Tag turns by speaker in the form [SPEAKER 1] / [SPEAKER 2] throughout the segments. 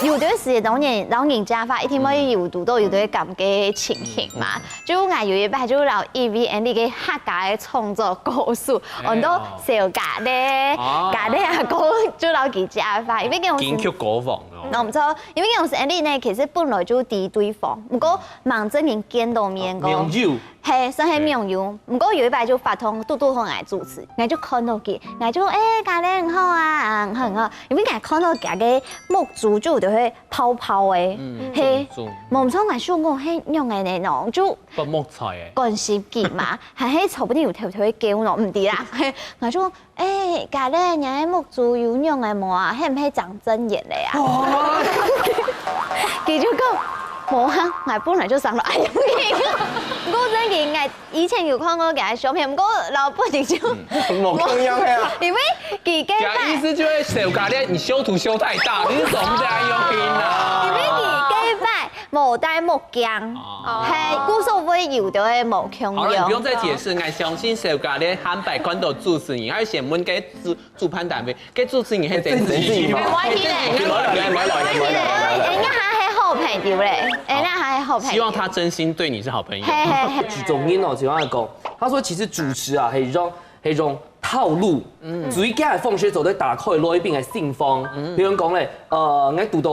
[SPEAKER 1] 有段時當然老人家發一天可以有讀到有啲咁嘅情形嘛，就我有一擺就老 EVN 啲嘅客家嘅創作故事，我都小家咧，家咧阿哥就老幾家發，因為嗰
[SPEAKER 2] 京劇歌王咯。
[SPEAKER 1] 我唔錯，因為嗰時 Andy 呢其實本來就敵對方，不過盲真人見到面個。係，所以名譽。唔過有一擺就發通嘟嘟同我主持，我就看到佢，我就家咧很好啊，很好。因為我看到佢嘅木珠就會泡泡嘅，係冇錯，我想講係用嘅呢種就
[SPEAKER 2] 不木材嘅。
[SPEAKER 1] 乾濕機嘛，係喺草不定有條條嘅叫咯，唔知啦。我就家咧人嘅木珠有用嘅冇啊，係唔係長真嘢嚟啊？佢就講。冇啊，我本來就上來用嘅，不過真嘅，我以前有看過佢相片，不過老本嚟就
[SPEAKER 3] 冇咁樣嘅，
[SPEAKER 1] 因為佢嘅
[SPEAKER 2] 意思就係小家咧，你修圖修太大，你怎麼這樣用啊？
[SPEAKER 1] 因為佢嘅擺冇帶木匠，係故所會有到嘅木匠
[SPEAKER 2] 好了，你不用再解釋，我相信小家咧漢百關都主持人，還有先問給主辦單位，給主持人係真自己。朋友嘞，那還好朋友。希望他真心對你是好朋友。
[SPEAKER 3] 許仲英哦，就咁講，他說其實主持啊係一種套路，主要家嘅風水做對打開內邊嘅信封，比如講咧，我讀到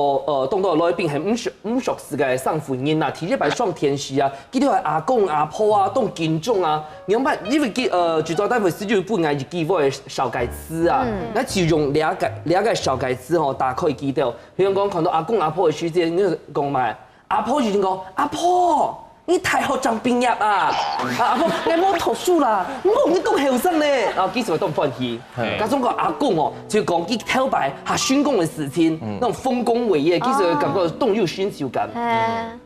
[SPEAKER 3] 東到內邊係五屬時嘅上福音啊，提一擺雙天使啊，記到係阿公阿婆啊，當金鐘啊，因為最早大部分就本來就記嗰個小改詞啊，那就用兩個小改詞吼打開記到，比如講看到阿公阿婆嘅時節，你就講咩？阿婆就講阿婆。你太好長兵業啊！阿婆，我冇讀書啦，冇你講後生咧。然後幾時會當歡喜？家中個阿公哦，就講佢挑白下宣公的事情，那種豐功偉業，幾時會感覺動有熏酒感。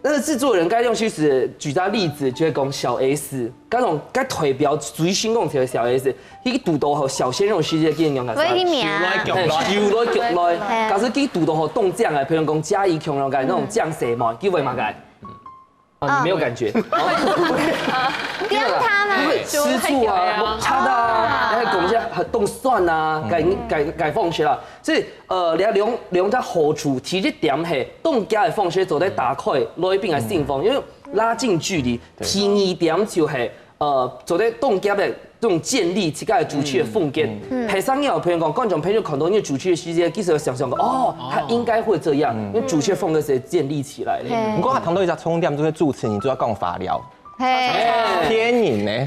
[SPEAKER 3] 那個製作人該用其實舉個例子，就係講小 S，嗰種該代表最宣公條小 S，佢讀到後小鮮肉世界見用嘅。
[SPEAKER 1] 我啲名。
[SPEAKER 3] 有來腳來，假使佢讀到後動將嘅，譬如講嘉義強人嘅那種將蛇嘛，叫為乜嘅？你沒有感覺？
[SPEAKER 1] 刁他嗎？
[SPEAKER 3] 吃醋啊，差的啊，然後講一些動蒜啊，改放學啦。所以你兩隻好處，提一點係動家嘅放學做得打開內邊嘅信封，因為拉近距離。第二點就係做得動家嘅這種建立自己嘅主持嘅風格。第三樣，譬如講觀眾朋友看到呢個主持嘅世界，其實想哦，他應該會這樣，因為主持嘅風格是建立起來的。
[SPEAKER 4] 不過他談到一隻重點，就是主持人就要講法療。天然呢？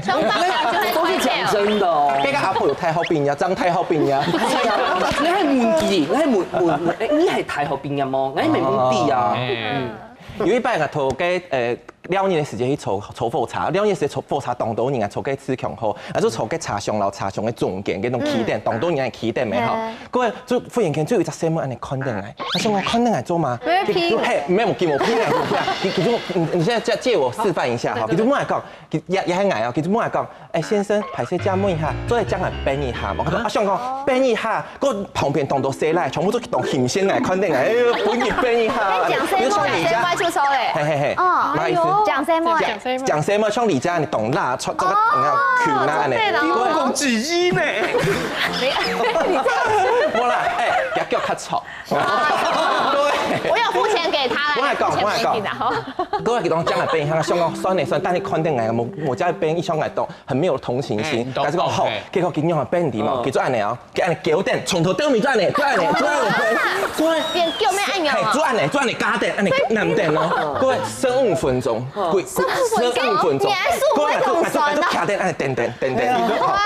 [SPEAKER 3] 都是講真的哦。
[SPEAKER 4] 這個阿婆有太后病呀，張太后病呀。
[SPEAKER 3] 你係門記，你係太后病呀麼？你係門地啊。
[SPEAKER 4] 有一擺個頭嘅2年嘅時間去炒火茶，2年時炒火茶當到人啊炒嘅吃強好，啊就炒嘅茶上樓茶上嘅重件嘅種起點，當到人係起點嘅吼。各位就忽然間就有一隻細妹安尼看定嚟，我想我看定嚟做嘛？沒有見我批嚟，其實你現在借我示範一下哈，其實我來講，也係矮啊，其實我來講，先生排泄加問一下，再將嚟變一下嘛。我想講變一下，個旁邊當到寫來，全部都當顯先嚟看定嚟，本意變一下。
[SPEAKER 1] 講什麼出手嘞？
[SPEAKER 4] 嘿，唔好意思。
[SPEAKER 1] 講什麼？
[SPEAKER 4] 講什麼？像你家你懂啦，出這個拳啦，你
[SPEAKER 3] 公共之一呢？
[SPEAKER 4] 冇啦，也叫他吵。
[SPEAKER 1] 我有付錢給他啦。
[SPEAKER 4] 我來講，各位佢講將來變香，香港酸嚟酸，但係看定嚟我家變一箱嚟當，很沒有同情心。但係講好，結果見樣係變點嘛，叫做安尼哦，叫安尼叫定，從頭到尾做安尼，做安尼，
[SPEAKER 1] 變叫咩按鈕？
[SPEAKER 4] 做安尼加定，安尼難定咯。各位15分鐘，15分鐘，各位卡定安尼定。
[SPEAKER 2] 哇！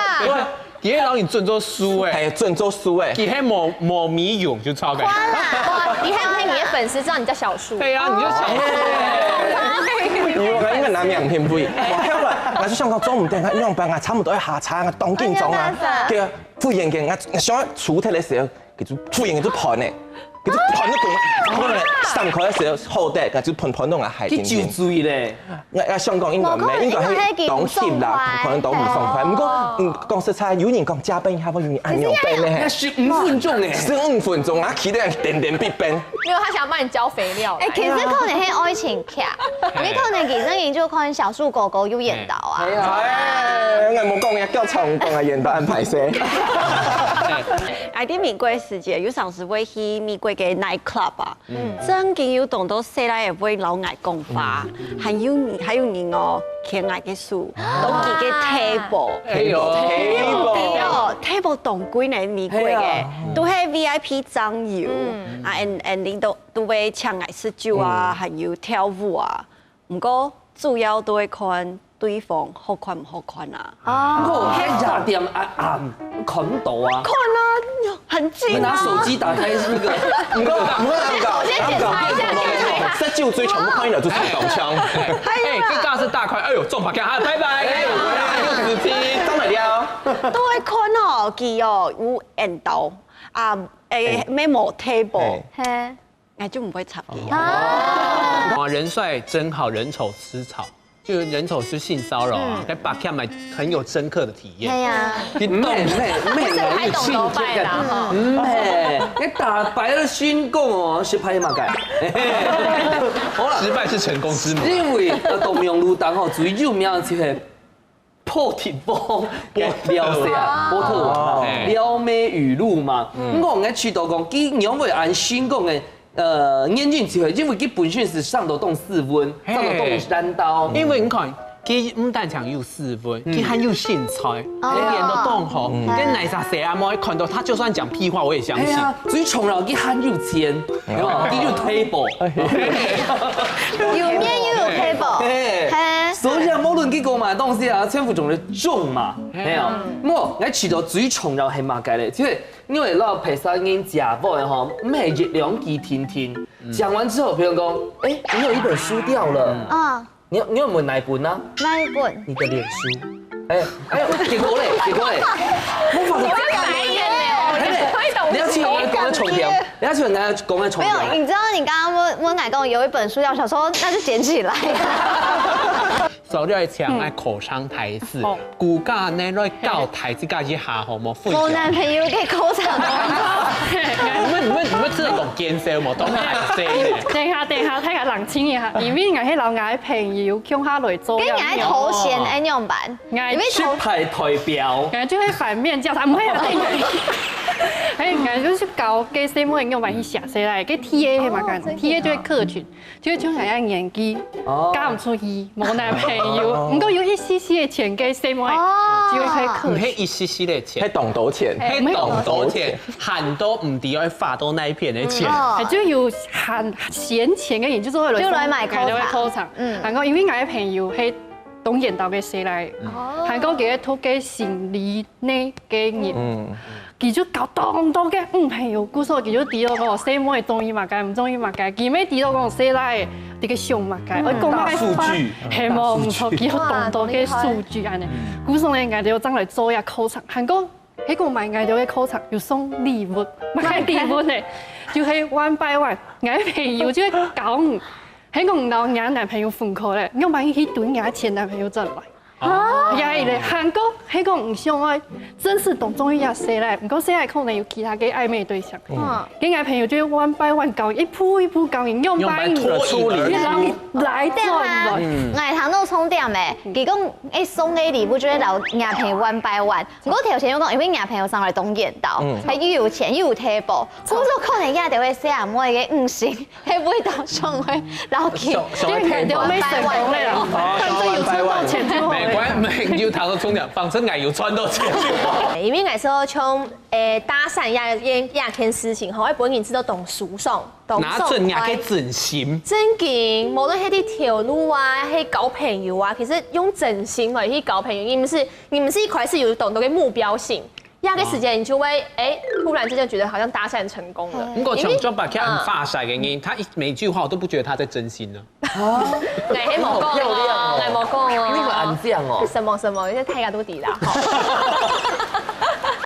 [SPEAKER 2] 佢係老人準做書誒，
[SPEAKER 4] 係準做書誒，
[SPEAKER 2] 佢係冇米用就超嘅。
[SPEAKER 1] 哇！你看你的粉絲知道你叫小樹。
[SPEAKER 2] 對啊，你就小樹。
[SPEAKER 4] 我應該拿兩天杯。我就想講做唔定，我樣辦啊，差唔多要下餐啊，當警長啊，嘅忽然間我想出體嘅時候，佢就忽然間就盤咧。佢就盤咗個，可能3塊嘅時候好啲，佢就盤到我係點點。
[SPEAKER 3] 佢注意咧，
[SPEAKER 4] 我香港應該唔係，應該係當貼啦，可能當唔爽快。唔過講實在，有人講加班下，有人按樣變咧。
[SPEAKER 3] 15分鐘誒
[SPEAKER 4] ，15分鐘啊，企得點必變。
[SPEAKER 5] 因為他想幫你交肥料。
[SPEAKER 1] 其實可能係愛情劇，你可能其實研究可能小樹哥哥有演到啊。
[SPEAKER 4] 係，我冇講嘢，叫長工啊，演到安排先。
[SPEAKER 6] 喺啲美國時節，有時時會去美國嘅 night club 啊，真嘅要同到細奶會老嗌講話，還有人哦，傾嗌嘅書，都自己 table，table 同幾年美國嘅，都係 VIP 張油，啊 and 你都會請嗌食酒啊，還有跳舞啊，唔過主要都會看對方好看唔好看啊。
[SPEAKER 3] 哦，喺茶店暗看到啊。
[SPEAKER 6] 看啊，很近啊。
[SPEAKER 3] 你拿手機打開那個，
[SPEAKER 4] 唔該，我先檢查一下。在就追全部看了就出手槍。
[SPEAKER 2] 哎，这架是大块，哎呦，中法看啊，拜拜，又死皮，
[SPEAKER 4] 张美雕，
[SPEAKER 6] 都會看哦，佢哦有引導啊，咩冇 table，
[SPEAKER 1] 嘿，
[SPEAKER 6] 我就唔會插佢。
[SPEAKER 2] 啊，人帥真好，人醜吃草。就是人醜是性騷擾啊，在把 cam 很有深刻的體驗。
[SPEAKER 1] 係啊，
[SPEAKER 3] 咩你
[SPEAKER 5] 懂都拜啦哈。
[SPEAKER 3] 你打敗了宣公哦，是拍馬界。
[SPEAKER 2] 好了，失敗是成功之母。
[SPEAKER 3] 因為東陽路檔吼最有名就係破鐵坊嘅撩色啊，波特王撩妹語錄嘛。我喺去到講，佢因為按宣公嘅。眼鏡就係因為佢本身是上到動4溫，上到動3刀。
[SPEAKER 2] 因為你看，佢唔但講有4溫，佢還有性材，你連都動吼，跟奶茶誰啊？我看到他就算講屁話，我也相信。
[SPEAKER 3] 最重要佢很有錢，佢有 table，
[SPEAKER 1] 有面又有 table，嘿，
[SPEAKER 3] 所以啊，無論佢購買東西啊，全部仲係中嘛，係啊。我喺處到最重要係乜嘅咧？即係因為嗰個皮沙已經食飽嘅吼，唔係熱量機天天。講完之後，譬如講，哎，你有一本書掉了，
[SPEAKER 1] 啊，
[SPEAKER 3] 你有冇哪一本啊？
[SPEAKER 1] 哪一本？
[SPEAKER 3] 你的臉書。結果嘞，我發覺
[SPEAKER 5] 白眼
[SPEAKER 3] 你要去我講嘅重點，你要去我講嘅重
[SPEAKER 1] 沒有，
[SPEAKER 3] 點。
[SPEAKER 1] 你知道你剛剛問奶公有一本書要，想說那就撿起來。
[SPEAKER 2] 所以搶愛口腔台詞，骨架呢來教台詞架去下好冇？
[SPEAKER 1] 我男朋友嘅口罩
[SPEAKER 2] 你們知道講健身冇？當台詞。
[SPEAKER 7] 等下，睇下冷清一下，因為我係老外朋友，向下來做。
[SPEAKER 1] 跟你係頭銜安樣辦？因為
[SPEAKER 3] 出牌代表，
[SPEAKER 7] 我就會反面教他，唔係啊，我就是搞給細妹用把伊寫起來，給 TA 係嘛幹 ，TA 就會客群，就會像人家演技，嫁唔出去，冇男朋友，唔過有一絲絲嘅錢給細妹，就會開客
[SPEAKER 2] 唔
[SPEAKER 7] 群。
[SPEAKER 2] 係一絲絲的錢，
[SPEAKER 4] 係懂到錢，
[SPEAKER 2] 係懂到錢，喊都唔抵要發到那一片的錢。
[SPEAKER 7] 就有閒閒錢嘅人，就是會
[SPEAKER 1] 來買
[SPEAKER 7] 口場，然後因為我嘅朋友係懂演導嘅細來，韓國嘅托嘅行李呢嘅人。佢就搞當多嘅朋友，故所佢就知道講細妹中意乜嘅，唔中意乜嘅，佢咪知道講細奶啲嘅上乜嘅，我講乜嘅數據係冇唔錯，佢有當多嘅數據安尼，故所咧我哋要爭嚟做下口場，韓國喺個買我哋嘅口場要送禮物，買禮物咧就係1 by 1，我朋友就係講，喺個老我男朋友分開咧，我買去對我前男朋友進來。呀！咧韓國喺個唔相愛，真是懂中意也細來，唔過細來可能有其他嘅曖昧對象。跟我朋友就1 by 1教，一步一步教，用把你
[SPEAKER 2] 處理，
[SPEAKER 7] 來轉來。
[SPEAKER 1] 我堂都充點嘅，佢講誒送嘅禮物就係留我朋友1 by 1。我頭先講，因為我朋友上來懂演導，係又有錢又有 table，咁就可能也就會寫下我嘅5星，係會當上會留起，
[SPEAKER 7] 因為我沒成功咧啦，但係有賺到錢之後。
[SPEAKER 2] 唔要頭到重點，反正我有賺到錢就好。
[SPEAKER 5] 因為我說從搭訕一件事情，吼，我本人知道懂輸送，
[SPEAKER 2] 拿準也可以真心。
[SPEAKER 5] 真嘅，無論係啲條路啊，係交朋友啊，其實用真心嚟去交朋友，你們是一塊是有懂得嘅目標性。壓個時間，你就會突然之間覺得好像搭訕成功了。
[SPEAKER 2] 如果從做把佢很發曬嘅人，他每句話我都不覺得他在真心呢。
[SPEAKER 5] 矮黑冇講哦，矮冇講哦。
[SPEAKER 3] 呢個暗這樣哦。
[SPEAKER 5] 什麼，這太陽都抵啦。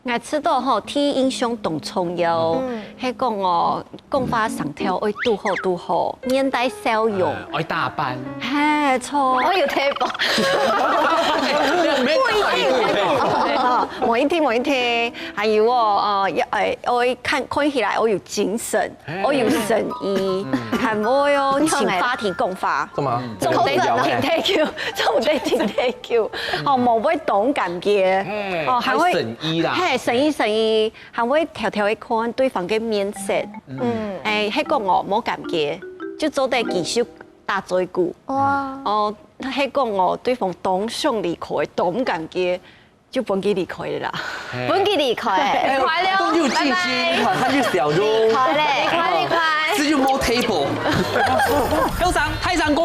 [SPEAKER 6] 我知道吼，第一印象當重要，係講哦，講話上條愛拄好，面帶笑容，
[SPEAKER 2] 愛打扮，
[SPEAKER 6] 係沒錯。
[SPEAKER 1] 我有 table。
[SPEAKER 6] 每一天，還有我我看起來我有精神，我有誠意，還我有請法提供法。
[SPEAKER 4] 做嘛？
[SPEAKER 6] 做唔得停體橋，做唔得停體橋，冇會懂感覺，還會
[SPEAKER 2] 誠意啦，
[SPEAKER 6] 係誠意，還會條條一看對方嘅面色，迄個我冇感覺，就做得繼續打嘴鼓。
[SPEAKER 1] 哇！
[SPEAKER 6] 迄個我對方當上離開，懂感覺。就本給離開啦，
[SPEAKER 1] 本給離開，
[SPEAKER 5] 快了，
[SPEAKER 3] 都有信心，看就小容，
[SPEAKER 1] 快嘞，
[SPEAKER 5] 快，
[SPEAKER 3] 這就冇 table，
[SPEAKER 2] 休上太上歌。